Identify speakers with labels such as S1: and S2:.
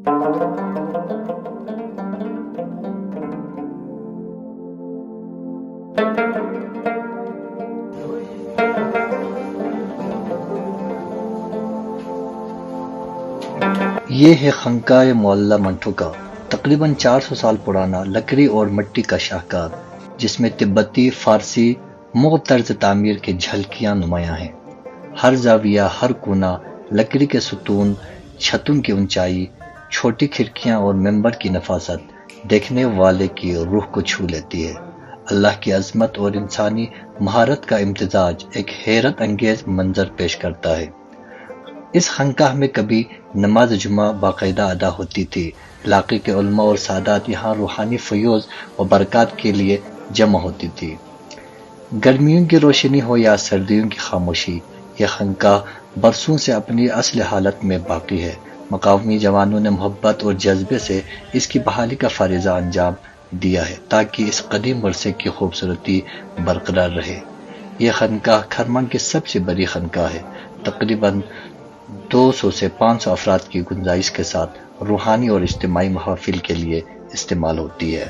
S1: یہ ہے خانقاہ معلی منٹو کا تقریباً 400 سال پرانا لکڑی اور مٹی کا شاہکار، جس میں تبتی، فارسی، مغل طرز تعمیر کی جھلکیاں نمایاں ہیں۔ ہر زاویہ، ہر کونا، لکڑی کے ستون، چھتوں کی اونچائی، چھوٹی کھڑکیاں اور ممبر کی نفاست دیکھنے والے کی روح کو چھو لیتی ہے۔ اللہ کی عظمت اور انسانی مہارت کا امتزاج ایک حیرت انگیز منظر پیش کرتا ہے۔ اس خانقاہ میں کبھی نماز جمعہ باقاعدہ ادا ہوتی تھی۔ علاقے کے علماء اور سادات یہاں روحانی فیوض و برکات کے لیے جمع ہوتی تھی۔ گرمیوں کی روشنی ہو یا سردیوں کی خاموشی، یہ خانقاہ برسوں سے اپنی اصل حالت میں باقی ہے۔ مقامی جوانوں نے محبت اور جذبے سے اس کی بحالی کا فریضہ انجام دیا ہے تاکہ اس قدیم ورثے کی خوبصورتی برقرار رہے۔ یہ خانقاہ کھرمن کی سب سے بڑی خانقاہ ہے، تقریباً 200 سے 500 افراد کی گنجائش کے ساتھ روحانی اور اجتماعی محافل کے لیے استعمال ہوتی ہے۔